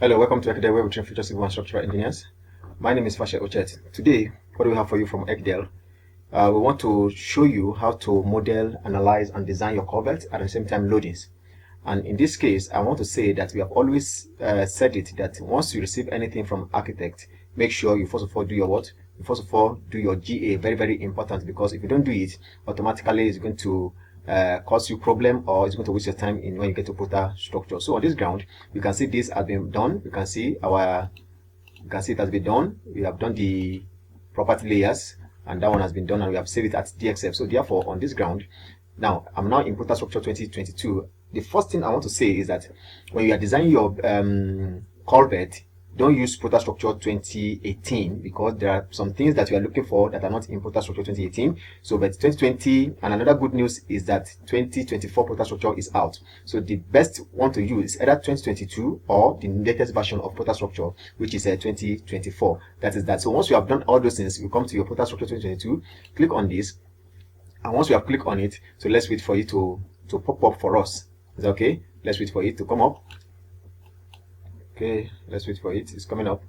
Hello, welcome to Ekidel, where we train future civil and structural engineers. My name is Fasha Ochet. Today, what do we have for you from Ekidel? We want to show you how to model, analyze, and design your culvert at the same time loadings. And in this case, I want to say that we have always said it that once you receive anything from architect, make sure you first of all do your what? You first of all do your GA. Very, very important, because if you don't do it, automatically it's going to cause you problem, or it's going to waste your time in when you get to Protastructure. So on this ground, you can see this has been done. You can see it has been done. We have done the property layers, and that one has been done, and we have saved it at DXF. So therefore, on this ground, now I'm now in Protastructure 2022. The first thing I want to say is that when you are designing your culvert, don't use Protastructure 2018, because there are some things that you are looking for that are not in Protastructure 2018. So but 2020, and another good news is that 2024 Protastructure is out. So the best one to use is either 2022 or the latest version of Protastructure, which is 2024. That is that. So once you have done all those things, you come to your Protastructure 2022, click on this, and once you have clicked on it, so let's wait for it to pop up for us. Is that okay? Let's wait for it to come up. Okay, let's wait for it. It's coming up.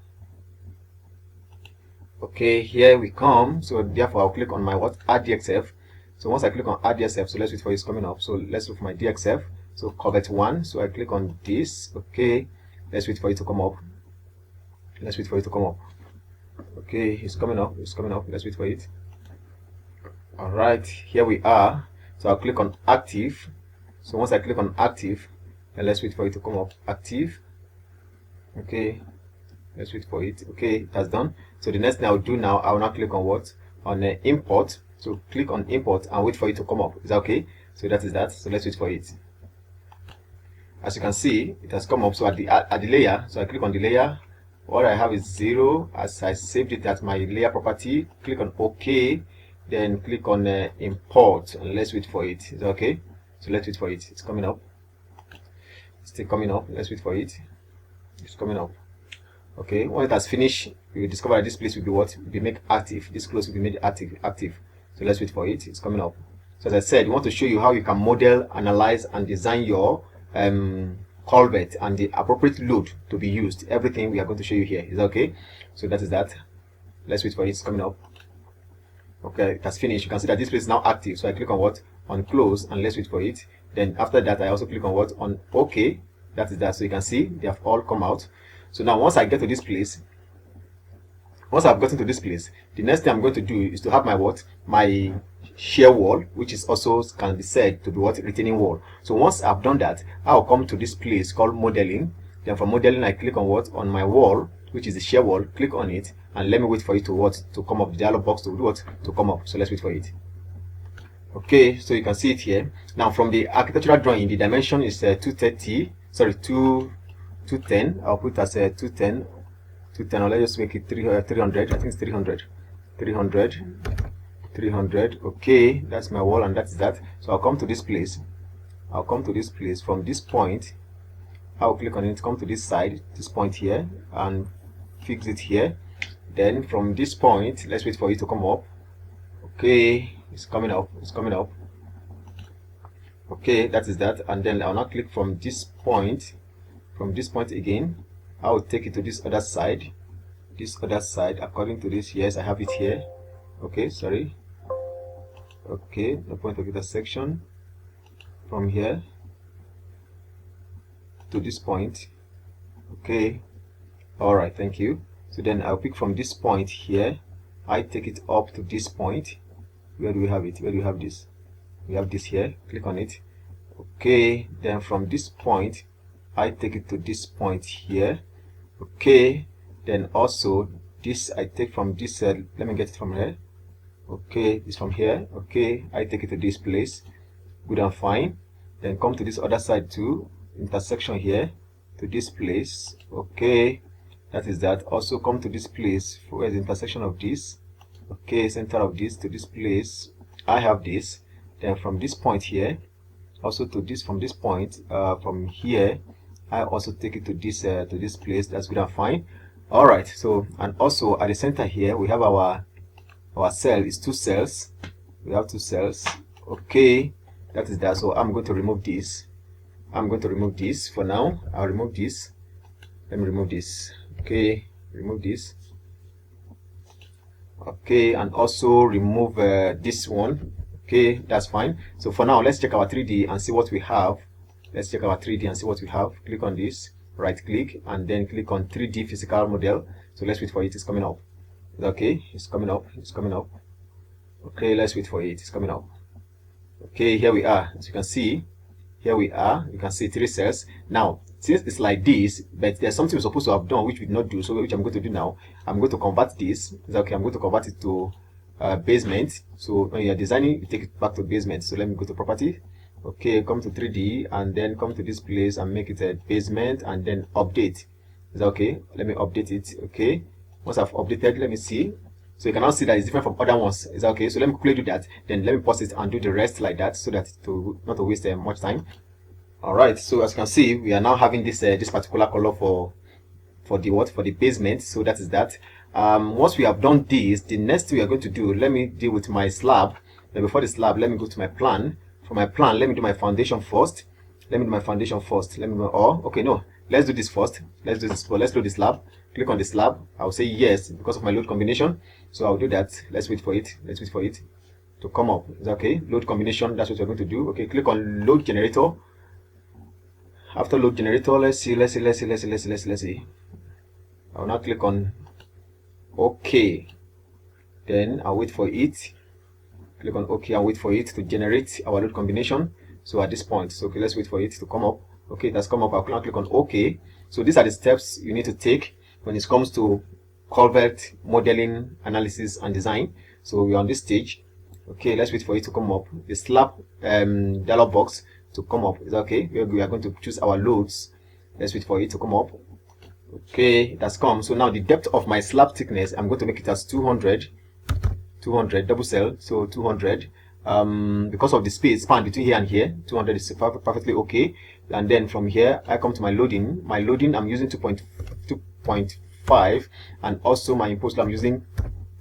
Okay, here we come. So therefore I'll click on my add DXF. So once I click on add DXF, so let's wait for it's coming up. So let's look for my DXF. So Culvert 1. So I click on this. Okay, let's wait for it to come up. Let's wait for it to come up. Okay, it's coming up. It's coming up. Let's wait for it. All right, here we are. So I'll click on active. So once I click on active, and let's wait for it to come up. Active. Okay, let's wait for it. Okay, it has done. So the next thing I'll do now, I will now click on what? On import. So click on import and wait for it to come up. Is that okay? So that is that. So let's wait for it. As you can see, it has come up. So at the layer, so I click on the layer. What I have is 0, as I saved it at my layer property. Click on OK, then click on import, and let's wait for it. Is that okay? So let's wait for it. It's coming up. It's still coming up. Let's wait for it. It's coming up. Okay, when it has finished, you will discover that this place will be what? Will be made active. This close will be made active. So let's wait for it. It's coming up. So as I said, we want to show you how you can model, analyze, and design your culvert and the appropriate load to be used. Everything we are going to show you here. Is that okay? So that is that. Let's wait for it. It's coming up. Okay, it has finished. You can see that this place is now active. So I click on what? On close, and let's wait for it. Then after that, I also click on what? On OK. That is that. So you can see they have all come out. So now once I get to this place, once I've gotten to this place, the next thing I'm going to do is to have my what? My shear wall, which is also can be said to be what? Retaining wall. So once I've done that, I'll come to this place called modeling. Then from modeling, I click on what? On my wall, which is the shear wall. Click on it, and let me wait for it to what? To come up. The dialog box to do what? To come up. So let's wait for it. Okay, so you can see it here. Now from the architectural drawing, the dimension is 230. Sorry, 210. I'll put as 210. 210. Or let's just make it 300. I think it's 300. 300. Okay, that's my wall, and that's that. So I'll come to this place. I'll come to this place. From this point, I'll click on it. Come to this side, this point here, and fix it here. Then from this point, let's wait for it to come up. Okay, it's coming up. It's coming up. Okay, that is that. And then I'll now click from this point. From this point again, I will take it to this other side. This other side, according to this, yes, I have it here. Okay, sorry. Okay, the point of intersection from here to this point. Okay, all right, thank you. So then I'll pick from this point here. I take it up to this point. Where do we have it? Where do we have this? We have this here. Click on it. Okay, then from this point, I take it to this point here. Okay, then also this I take from this let me get it from here. Okay, it's from here. Okay, I take it to this place. Good and fine. Then come to this other side too, intersection here to this place. Okay, that is that. Also come to this place. Where is the intersection of this? Okay, center of this to this place. I have this. Then from this point here, also to this, from this point, from here, I also take it to this place. That's good and fine. All right. So, and also at the center here, we have our cell is 2 cells. We have 2 cells. Okay, that is that. So I'm going to remove this. I'm going to remove this for now. I'll remove this. Let me remove this. Okay, remove this. Okay, and also remove this one. Okay, that's fine. So for now, let's check our 3D and see what we have. Let's check our 3D and see what we have. Click on this, right click, and then click on 3D physical model. So let's wait for it. It's coming up. Okay, it's coming up. It's coming up. Okay, let's wait for it. It's coming up. Okay, here we are. As you can see, here we are. You can see 3 cells. Now, since it's like this, but there's something we're supposed to have done which we did not do, so which I'm going to do now. I'm going to convert this. Okay, I'm going to convert it to basement. So when you're designing, you take it back to basement. So let me go to property. Okay, come to 3D and then come to this place and make it a basement and then update. Is that okay? Let me update it. Okay, once I've updated, let me see. So you can now see that it's different from other ones. Is that okay? So let me quickly do that. Then let me pause it and do the rest like that, so that to not to waste much time. All right. So as you can see, we are now having this this particular color for the basement. So that is that. Once we have done this, the next thing we are going to do, let me deal with my slab. Then before the slab, let me go to my plan. For my plan, let me do my foundation first. Let me do my foundation first. Let me go. Oh, okay, no. Let's do this first. Let's do this. Let's load the slab. Click on the slab. I'll say yes because of my load combination. So I'll do that. Let's wait for it. Let's wait for it to come up. Is that okay? Load combination. That's what we're going to do. Okay. Click on load generator. After load generator, let's see. I'll now click on OK. Then I'll wait for it. Click on OK and wait for it to generate our load combination. So at this point, so okay, let's wait for it to come up. Okay, that's come up. I'll now click on OK. So these are the steps you need to take when it comes to Culvert modeling, analysis, and design. So we're on this stage. Okay, let's wait for it to come up. The slab dialog box to come up. Is that okay? We are going to choose our loads. Let's wait for it to come up. Okay, that's come. So now the depth of my slab thickness, I'm going to make it as 200 double cell. So 200. Because of the span between here and here, 200 is perfectly okay. And then from here, I come to my loading. My loading, I'm using 2.5, and also my impulse I'm using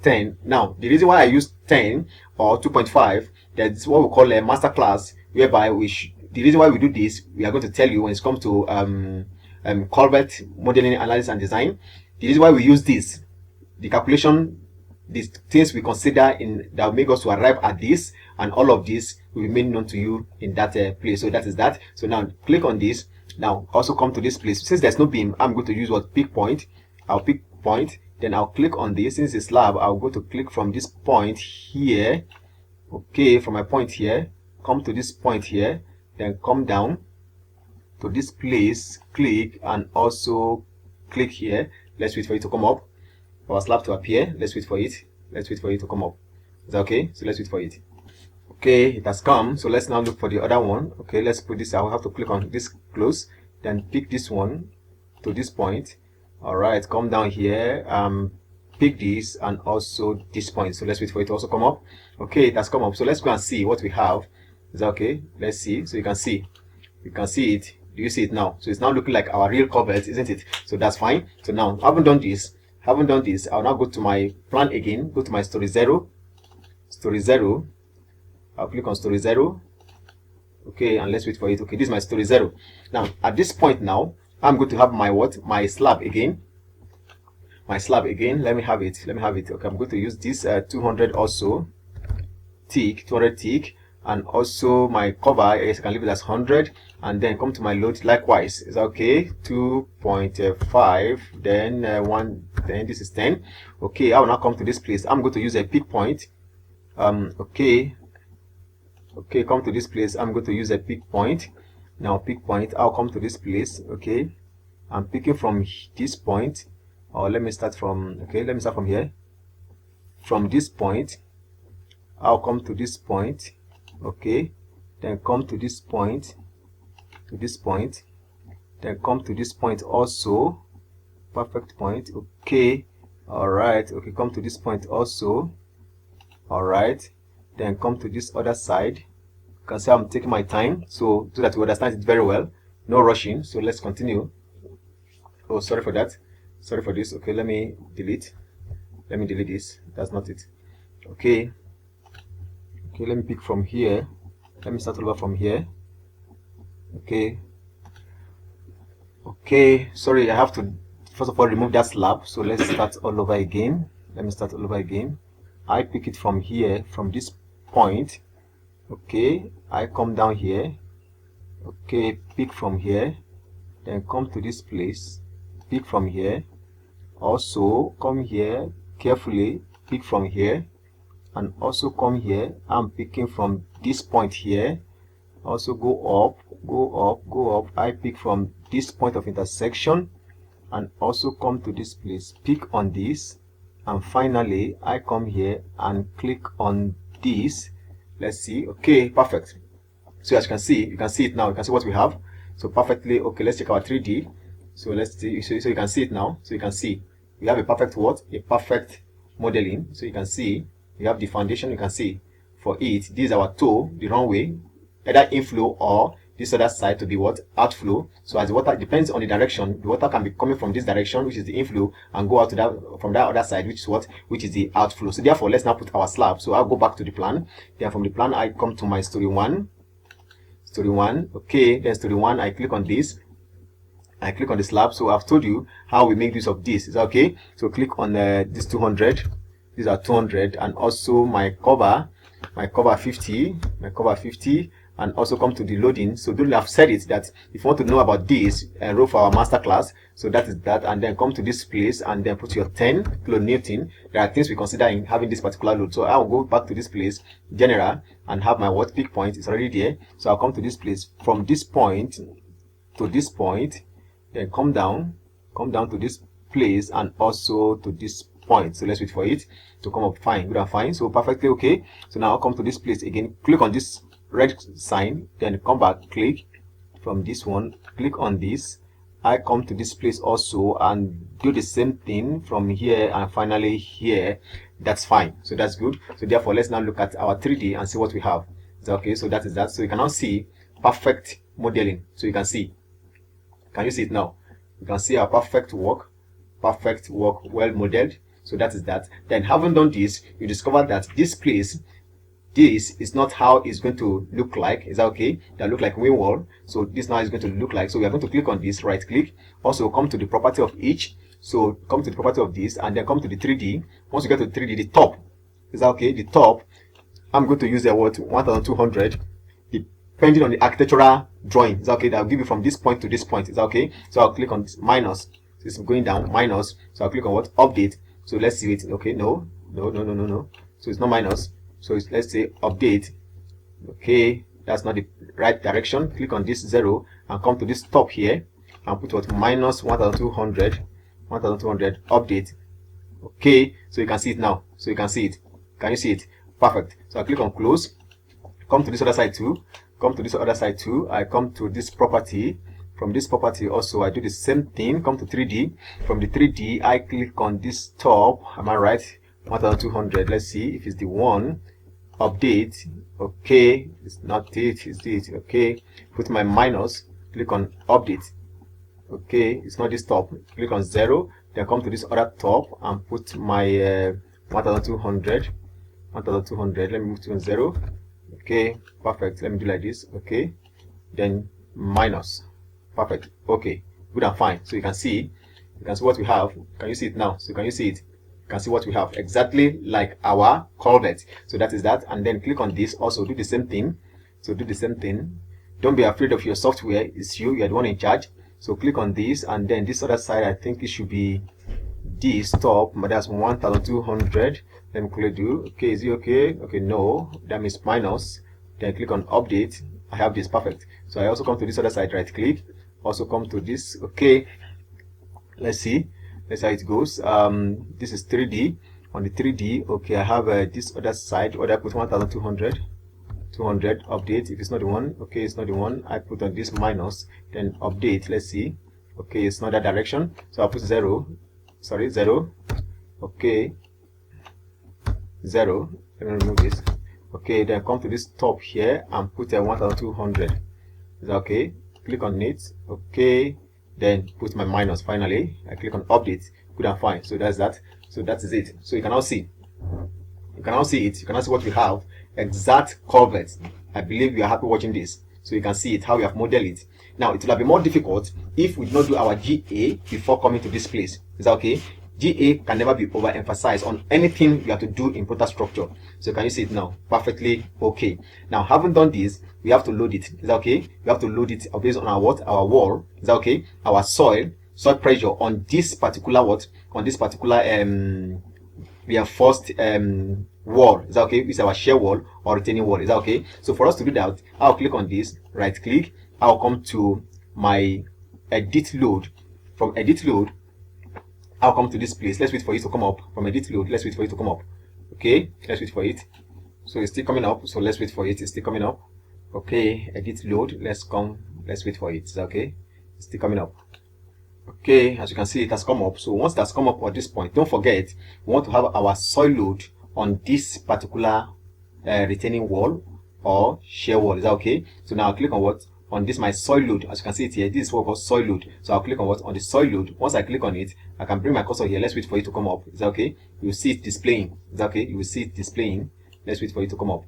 10. Now, the reason why I use 10 or 2.5, that's what we call a master class, whereby the reason why we do this, we are going to tell you when it comes to Culvert modeling, analysis, and design. The reason why we use this, the calculation, these things we consider in that will make us to arrive at this, and all of this will remain known to you in that place. So that is that. So now click on this. Now also come to this place. Since there's no beam, I'm going to use what pick point. I'll pick point. Then I'll click on this. Since it's slab, I'll go to click from this point here. Okay, from my point here, come to this point here, then come down to this place, click, and also click here. Let's wait for it to come up. For our slab to appear, let's wait for it. Let's wait for it to come up. Is that okay? So let's wait for it. Okay, it has come. So let's now look for the other one. Okay, let's put this. I will have to click on this close, then pick this one to this point. All right, come down here, pick this and also this point. So let's wait for it to also come up. Okay, it has come up. So let's go and see what we have. Is that okay? Let's see. So you can see it. Do you see it now? So it's now looking like our real Culvert, isn't it? So that's fine. So now I haven't done this. I'll now go to my plan again. Go to my story 0. I'll click on story 0. Okay, and let's wait for it. Okay, this is my story 0. Now at this point now, I'm going to have my my slab again. Let me have it. Okay, I'm going to use this 200 also thick, 200 thick, and also my cover. I can leave it as 100, and then come to my load likewise. Is that okay? 2.5, then 1, then this is 10. Okay, I will now come to this place. I'm going to use a pick point. Okay, come to this place. I'm going to use a pick point. Now pick point, I'll come to this place. Okay, I'm picking from this point, or let me start from here. From this point, I'll come to this point. Okay, then come to this point, then come to this point also. Perfect point. Okay, all right. Okay, come to this point also. All right, then come to this other side. You can see I'm taking my time so that you understand it very well. No rushing. So let's continue. Oh, sorry for that. Sorry for this. Okay, let me delete this. That's not it. Okay, let me pick from here. Let me start over from here. Okay, Okay, sorry, I have to first of all remove that slab. So let's start all over again. Let me start all over again. I pick it from here, from this point. Okay, I come down here. Okay, pick from here, then come to this place, pick from here. Also come here carefully, pick from here, and also come here. I'm picking from this point here. Also go up, go up, go up. I pick from this point of intersection, and also come to this place, pick on this, and finally I come here and click on this. Let's see. Okay, perfect. So as you can see it now. You can see what we have. So perfectly. Okay, let's check our 3D. So let's see. So you can see it now. So you can see we have a perfect what? A perfect modeling. So you can see we have the foundation. You can see for it, this is our toe, the runway, either inflow or this other side to be what? Outflow. So as the water depends on the direction, the water can be coming from this direction, which is the inflow, and go out to that from that other side, which is what? Which is the outflow. So therefore, let's now put our slab. So I'll go back to the plan. Then from the plan, I come to my story one. Story one. Okay, then story one, I click on this. I click on the slab. So I've told you how we make use of this. Is that okay? So click on this 200. These are 200, and also my cover 50, and also come to the loading. So don't have said it that if you want to know about this, enroll for our master class. So that is that, and then come to this place and then put your 10 kilonewton. There are things we consider in having this particular load. So I'll go back to this place, general, and have my what peak point is already there. So I'll come to this place from this point to this point, then come down to this place, and also to this point. So let's wait for it to come up. Fine, good and fine. So perfectly okay. So now I'll come to this place again, click on this red sign, then come back, click from this one, click on this. I come to this place also and do the same thing from here, and finally here. That's fine. So that's good. So therefore, let's now look at our 3D and see what we have. Is that okay? So that is that. So you can now see perfect modeling. So you can see. Can you see it now? You can see our perfect work, well modeled. So that is that. Then having done this, you discover that this place, this is not how it's going to look like. Is that okay? That look like wing wall. So this now is going to look like. So we are going to click on this, right click. Also come to the property of each. So come to the property of this, and then come to the 3D. Once you get to 3D, the top. Is that okay? The top, I'm going to use the word 1200. Depending on the architectural drawing. Is that okay? That will give you from this point to this point. Is that okay? So I'll click on this minus. So it's going down, minus. So I'll click on what? Update. So let's see it. Okay, no. So it's not minus. So let's say update. Okay, that's not the right direction. Click on this 0 and come to this top here and put what? Minus 1200. Update. Okay, so you can see it now. So you can see it. Can you see it? Perfect. So I click on close. Come to this other side too. I come to this property. From this property also, I do the same thing. Come to 3D. From the 3D, I click on this top. Am I right? 1200. Let's see if it's the one. Update. Okay, it's not it. It's it. Okay, put my minus. Click on update. Okay, it's not this top. Click on 0. Then come to this other top and put my 1200. Let me move to 0. Okay, perfect. Let me do like this. Okay, then minus. Perfect. Okay, good and fine. So you can see what we have. Can you see it now? So can you see it? You can see what we have, exactly like our culvert. So that is that. And then click on this. Also do the same thing. So do the same thing. Don't be afraid of your software. It's you. You're the one in charge. So click on this, and then this other side, I think it should be this top. That's 1200. Let me quickly do. Okay, is it okay? Okay, no. That means minus. Then click on update. I have this. Perfect. So I also come to this other side, right click. Also come to this. Okay, let's see how it goes. This is 3D. On the 3D, okay, I have this other side, or I put 1200 update. If it's not the one, okay, it's not the one. I put on this minus, then update. Let's see. Okay, it's not that direction, so I'll put 0. Sorry, 0. Okay, 0. Let me remove this. Okay, then come to this top here and put a 1200. Is that okay? Click on it. Okay, then put my minus. Finally, I click on update. Good and fine. So that's that. So that is it. So you can now see. You can now see it. You can now see what we have. Exact culvert. I believe you are happy watching this. So you can see it, how we have modeled it. Now it will have been more difficult if we do not do our GA before coming to this place. Is that okay? GA can never be overemphasized on anything you have to do in Protastructure. So can you see it now? Perfectly okay. Now, having done this, we have to load it. Is that okay? We have to load it based on our what? Our wall. Is that okay? Our soil pressure on this particular what? On this particular reinforced wall. Is that okay? It's our shear wall or retaining wall. Is that okay? So for us to do that, I'll click on this, right click, I'll come to my edit load. From edit load, I'll come to this place. Let's wait for it to come up. From edit load, let's wait for it to come up. Okay, let's wait for it. So it's still coming up. So let's wait for it. It's still coming up. Okay, edit load. Let's wait for it. Is that okay? It's still coming up. Okay, as you can see, it has come up. So once that's come up at this point, don't forget, we want to have our soil load on this particular retaining wall or shear wall. Is that okay? So now I'll click on what? On this my soil load. As you can see it here, this is what we call soil load. So I'll click on what? On the soil load. Once I click on it, I can bring my cursor here. Let's wait for it to come up. Is that okay? You will see it displaying. Is that okay? You will see it displaying. Let's wait for it to come up.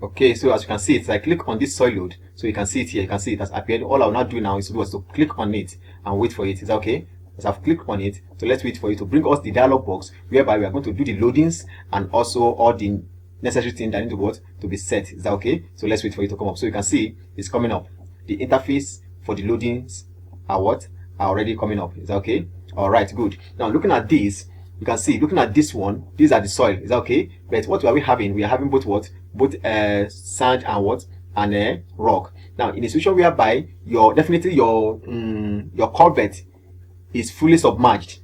Okay, so as you can see it, I click on this soil load. So you can see it here. You can see it has appeared. All I will now do now is to click on it and wait for it. Is that okay? As I've clicked on it, so let's wait for it to bring us the dialog box whereby we are going to do the loadings and also all the necessary things that need to be set. Is that okay? So let's wait for it to come up. So you can see it's coming up. The interface for the loadings are already coming up. Is that okay? All right, good. Now looking at this, you can see, looking at this one, these are the soil. Is that okay? But what are we having? We are having both sand and and rock. Now in a situation whereby your culvert is fully submerged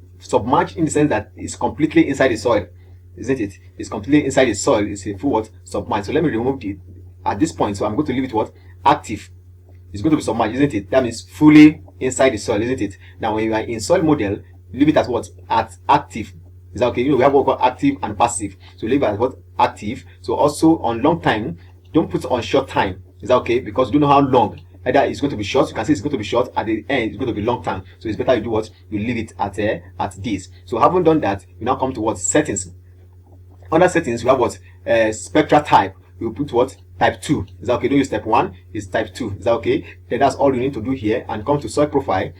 in the sense that it's completely inside the soil, isn't it? It's completely inside the soil. It's a full submerged. So let me remove it at this point. So I'm going to leave it active. It's going to be submerged, isn't it? That means fully inside the soil, isn't it? Now when you are in soil model, leave it as at active. Is that okay? You know, we have what we call active and passive. So leave it as active. So also on long time, don't put on short time. Is that okay? Because you don't know how long. Either it's going to be short, you can see it's going to be short, at the end it's going to be long time. So it's better you do you leave it at this. So having done that, you now come to settings. Under settings, we have spectral type. You put type 2. Is that okay? Don't use step 1, it's type 2. Is that okay? Then that's all you need to do here, and come to soil profile.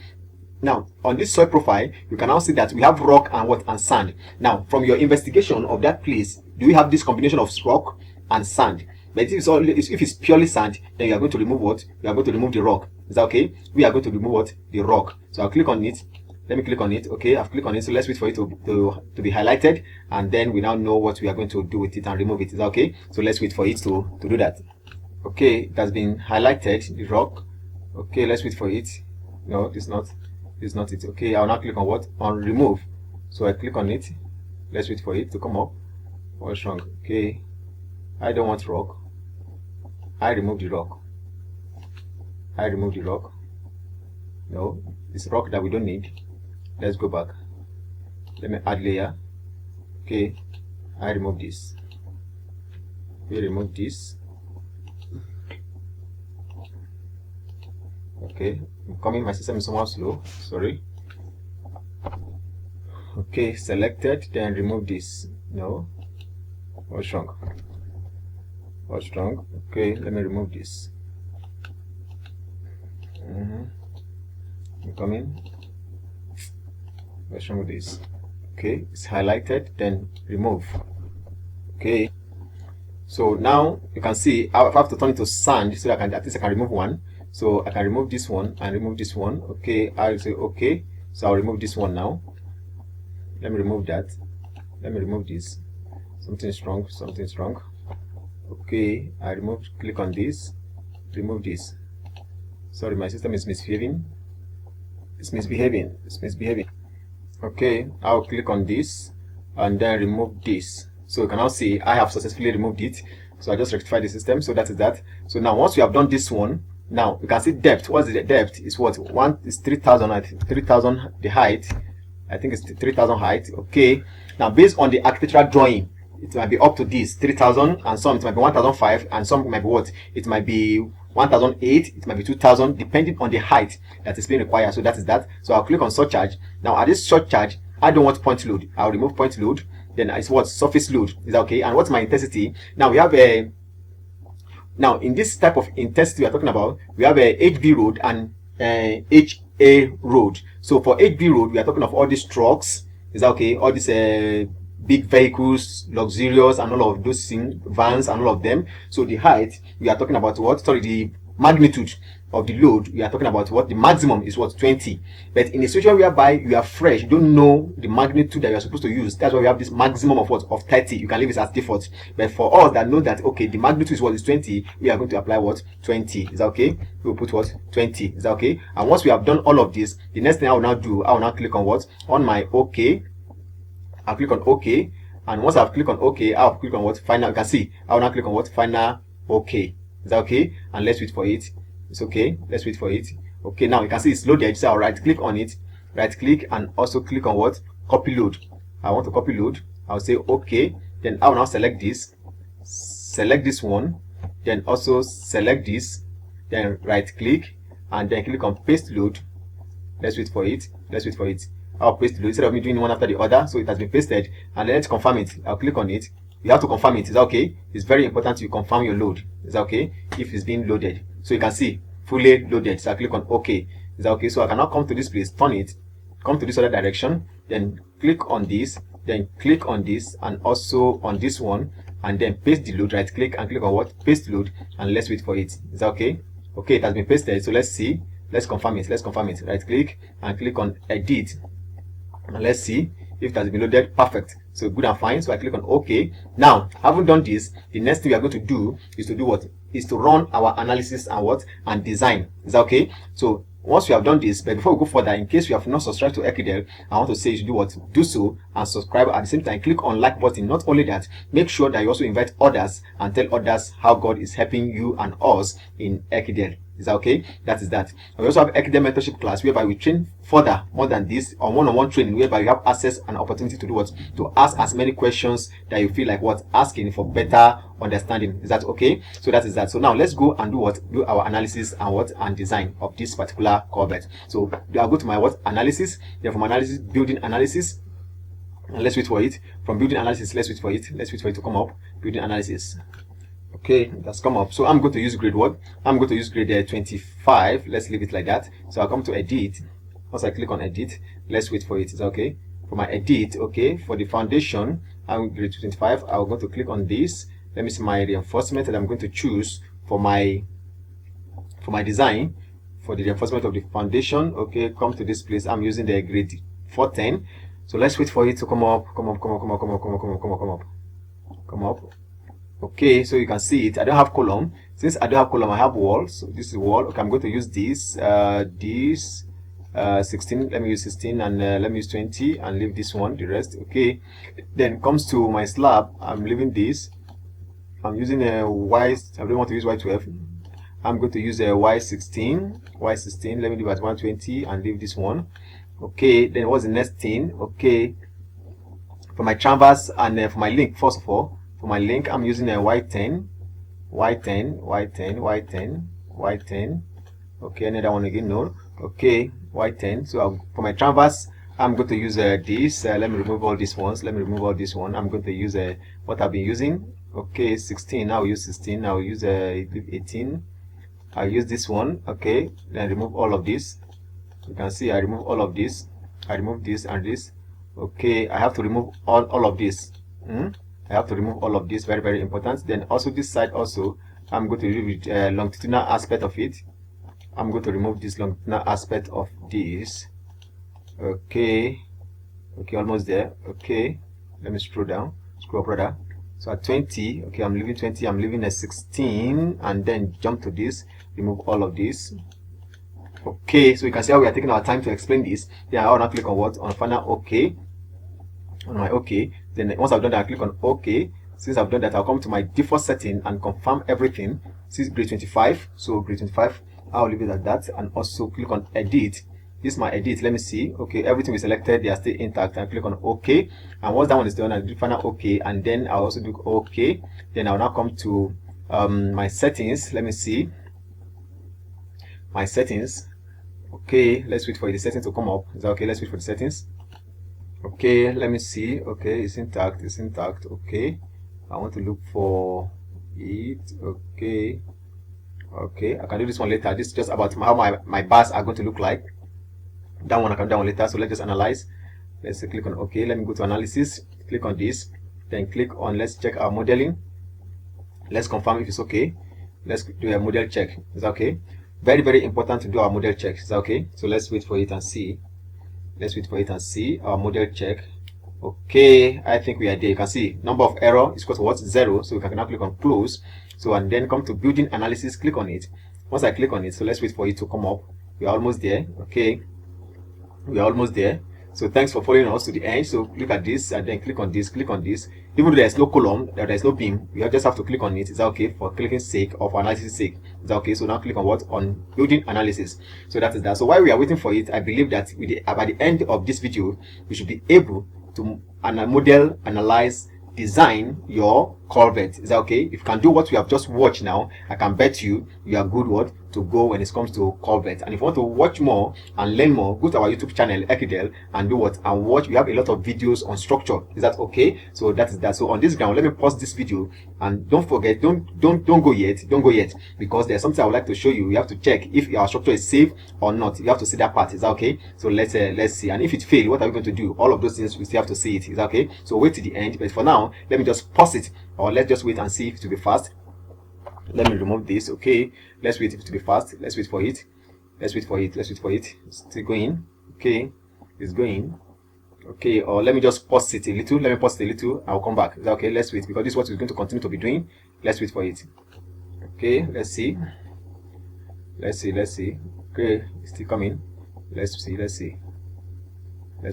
Now on this soil profile, you can now see that we have rock and sand. Now from your investigation of that place, do we have this combination of rock and sand? But if it's purely sand, then you are going to remove you are going to remove the rock. Is that okay? We are going to remove the rock. So I'll click on it. Let me click on it. Okay, I've clicked on it. So let's wait for it to be highlighted, and then we now know what we are going to do with it and remove it. Is that okay? So let's wait for it to do that. Okay, it has been highlighted, the rock. Okay, let's wait for it. No, it's not it. Okay, I'll now click on on remove. So I click on it. Let's wait for it to come up. What's wrong? Okay, I don't want rock. I remove the rock. No, it's rock that we don't need. Let's go back. Let me add layer. Okay, I remove this. We remove this. Okay, I'm coming. My system is somewhat slow. Sorry. Okay, selected. Then remove this. No. What's wrong? Okay, let me remove this. I'm coming. What's wrong with this? Okay, it's highlighted, then remove. Okay, so now you can see I have to turn it to sand so that at least I can remove one. So I can remove this one and remove this one. Okay, I'll say okay. So I'll remove this one now. Let me remove that. Let me remove this. Something's wrong. Okay, I removed. Click on this. Remove this. Sorry, my system is misbehaving. It's misbehaving. Okay, I'll click on this and then remove this. So you can now see I have successfully removed it. So I just rectified the system. So that is that. So now once we have done this one, now you can see depth. What's the depth? Is one is 3,000. 3,000 the height. I think it's 3,000 height. Okay. Now based on the architectural drawing, it might be up to this 3,000, and some it might be 1,005, and some might be it might be 1,008, it might be 2,000, depending on the height that is being required. So that is that. So I'll click on surcharge. Now at this surcharge, I don't want point load. I'll remove point load. Then it's surface load. Is that okay? And what's my intensity? Now we have Now, in this type of intensity we are talking about, we have a HB road and HA road. So for HB road, we are talking of all these trucks. Is that okay? All these big vehicles, luxurious, and all of those things, vans, and all of them. So the height, we are talking about what? Sorry, the magnitude of the load, we are talking about what? The maximum is what? 20. But in a situation whereby you are fresh, you don't know the magnitude that you are supposed to use, that's why we have this maximum of what? Of 30. You can leave it as default. But for us that know that, okay, the magnitude is what? Is 20, we are going to apply what? 20. Is that okay? We will put what? 20. Is that okay? And once we have done all of this, the next thing I will now do, I will now click on what? On my OK. I'll click on OK. And once I've clicked on OK, I'll click on what? Final. You can see, I will now click on what? Final OK. Is that okay? And let's wait for it. It's okay. Let's wait for it. Okay, now you can see it's loaded. So I'll right click on it, right click, and also click on what? Copy load. I want to copy load. I'll say okay. Then I will now select this one, then also select this, then right click, and then click on paste load. Let's wait for it. Let's wait for it. I'll paste load instead of me doing one after the other. So it has been pasted, and then let's confirm it. I'll click on it. You have to confirm it. Is that okay? It's very important you confirm your load. Is that okay? If it's being loaded. So you can see fully loaded. So I click on OK. Is that okay? So I can now come to this place, turn it, come to this other direction, then click on this, then click on this, and also on this one, and then paste the load. Right click and click on what? Paste load, and let's wait for it. Is that okay? Okay, it has been pasted. So let's see. Let's confirm it. Let's confirm it. Right click and click on edit, and let's see if it has been loaded. Perfect. So good and fine. So I click on OK. Now, having done this, the next thing we are going to do is to do what? Is to run our analysis and what? And design. Is that okay? So once we have done this, but before we go further, in case you have not subscribed to Ekidel, I want to say you should do what? Do so and subscribe. At the same time, click on like button. Not only that, make sure that you also invite others and tell others how God is helping you and us in Ekidel. Is that okay? That is that. And we also have Ekidel mentorship class whereby we train further more than this on one-on-one training, whereby you have access and opportunity to do what? To ask as many questions that you feel like what? Asking for better understanding. Is that okay? So that is that. So now let's go and do what? Do our analysis and what? And design of this particular Culvert. So I'll go to my what? Analysis. Then from analysis, building analysis. And let's wait for it. From building analysis, let's wait for it. Let's wait for it to come up. Building analysis. Okay, that's come up. So I'm going to use grade what? I'm going to use grade 25. Let's leave it like that. So I'll come to edit. Once I click on edit, let's wait for it. Is okay? For my edit, okay, for the foundation, I'm grade 25. I'm going to click on this. Let me see my reinforcement that I'm going to choose for my design. For the reinforcement of the foundation, okay, come to this place. I'm using the grade 410. So let's wait for it to come up. Come up. Okay, so you can see it. I don't have column. Since I don't have column, I have wall. So this is wall. Okay, I'm going to use this 16. Let me use 16, and let me use 20 and leave this one, the rest. Okay, then comes to my slab. I'm leaving this. I'm using a Y. I don't want to use Y12. I'm going to use a Y16. Let me leave at 120 and leave this one. Okay, then what's the next thing? Okay, for my canvas and for my link, first of all, for my link, I'm using a Y10. Okay, another one again, no. Okay, Y10. So for my canvas, I'm going to use this. Let me remove all these ones. I'm going to use what I've been using. Okay, 16. I'll use 16. I'll use 18. I'll use this one. Okay, then remove all of this. You can see I remove all of this. I remove this and this. Okay, I have to remove all of this. I have to remove all of this. Very, very important. Then also this side also, I'm going to remove the longitudinal aspect of it. I'm going to remove this longitudinal aspect of this. Okay, almost there. Okay, let me scroll up rather. So at 20, okay, I'm leaving 20. I'm leaving a 16, and then jump to this. Remove all of this. Okay, so you can see how we are taking our time to explain this. Then I will now click on what? On final OK. On my OK. Then once I've done that, I click on OK. Since I've done that, I'll come to my default setting and confirm everything. This is grade 25. So grade 25, I'll leave it at that, and also click on edit. This is my edit. Let me see. Okay, everything we selected, they are still intact. And click on OK. And once that one is done, I'll do final OK, and then I'll also do OK. Then I'll now come to my settings. Let me see my settings. Okay, let's wait for the settings to come up. Is that okay? Let's wait for the settings. Okay, let me see. Okay, it's intact. Okay, I want to look for. it. Okay, okay, I can do this one later. This is just about how my bars are going to look like. That one I can do that one later. So let's just analyze. Let's click on OK. Let me go to analysis, click on this, then click on let's check our modeling. Let's confirm if it's okay. Let's do a model check. Is that okay? Very, very important to do our model check. Is that okay? So let's wait for it and see. Let's wait for it and see our model check. Okay, I think we are there. You can see number of error is equal to what? 0. So we can now click on close. So and then come to building analysis, click on it. Once I click on it, so let's wait for it to come up. We are almost there. Okay, we are almost there. So thanks for following us to the end. So look at this and then click on this, click on this. Even though there's no column, there's no beam, you just have to click on it. Is that okay? For clicking sake or for analysis sake. Is that okay? So now click on what? On building analysis. So that is that. So while we are waiting for it, I believe that by the end of this video, we should be able to model, analyze, design your culvert. Is that okay? If you can do what we have just watched now, I can bet you are good to go when it comes to culvert. And if you want to watch more and learn more, go to our YouTube channel Ekidel and do what? And watch. We have a lot of videos on structure. Is that okay? So that is that. So on this ground, let me pause this video and don't forget, don't go yet, because there's something I would like to show you. You have to check if our structure is safe or not. You have to see that part. Is that okay? So let's see. And if it fails, what are we going to do? All of those things we still have to see it. Is that okay? So wait to the end. But for now, let me just pause it. Or let's just wait and see if it will be fast. Let me remove this. Okay, let's wait if it will be fast. Let's wait for it. Let's wait for it. Let's wait for it. It's still going. Okay, it's going. Okay, or let me just pause it a little. Let me pause it a little. I'll come back. Is that okay? Let's wait, because this is what we're going to continue to be doing. Let's wait for it. Okay, let's see. Let's see. Okay, it's still coming. Let's see. Let's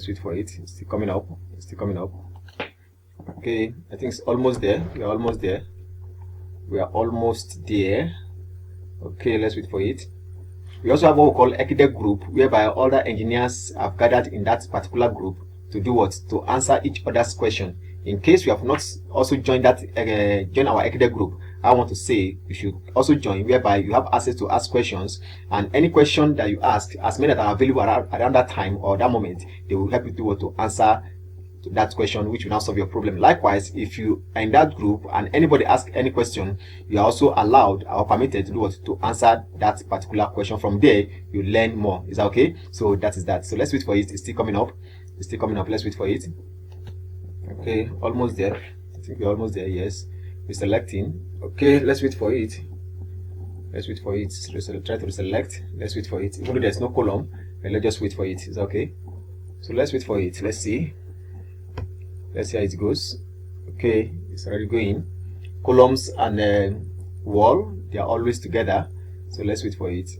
wait for it. It's still coming up. Okay, I think it's almost there. We are almost there. Okay, let's wait for it. We also have what we call Ekidel group, whereby other engineers have gathered in that particular group to do what? To answer each other's question. In case you have not also joined that, join our Ekidel group, I want to say you should also join, whereby you have access to ask questions, and any question that you ask, as many that are available around that time or that moment, they will help you do what? To answer that question, which will now solve your problem. Likewise, if you are in that group and anybody asks any question, you are also allowed or permitted to do what? To answer that particular question. From there, you learn more. Is that okay? So that is that. So let's wait for it. It's still coming up. Let's wait for it. Okay, almost there. I think we're almost there. Yes, we're selecting. Okay, let's wait for it. Try to reselect. Let's wait for it. Even though there's no column, let's just wait for it. Is that okay? So let's wait for it. Let's see how it goes. Okay, it's already going. Columns and wall, they are always together. So let's wait for it.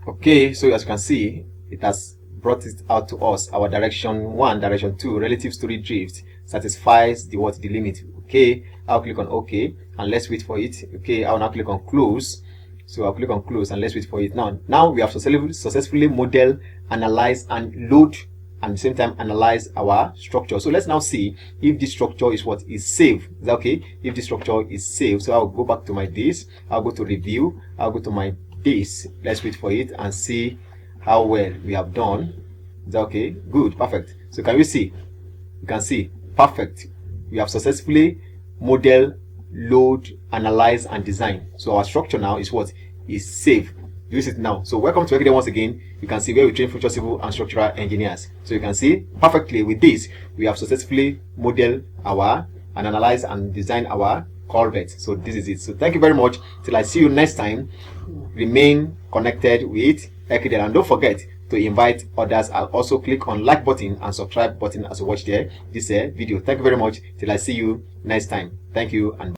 Okay, so as you can see, it has brought it out to us. Our direction 1, direction 2, relative story drift satisfies the limit. Okay, I'll click on OK and let's wait for it. Okay, I'll now click on close. So I'll click on close and let's wait for it. Now we have successfully modeled, analyzed, and load, and at the same time analyze our structure. So let's now see if this structure is safe. Is that okay? If this structure is safe, so I'll go back to my this. I'll go to review. I'll go to my this. Let's wait for it and see how well we have done. Is that okay? Good, perfect. So can we see? You can see, perfect. We have successfully model, load, analyze, and design. So our structure now is safe. Use it now. So welcome to Ekidel once again. You can see where we train future civil and structural engineers. So you can see perfectly with this, we have successfully modeled and analyzed and designed our culvert. So this is it. So thank you very much. Till I see you next time. Remain connected with Ekidel, and don't forget to invite others, and also click on like button and subscribe button as you watch this video. Thank you very much. Till I see you next time. Thank you and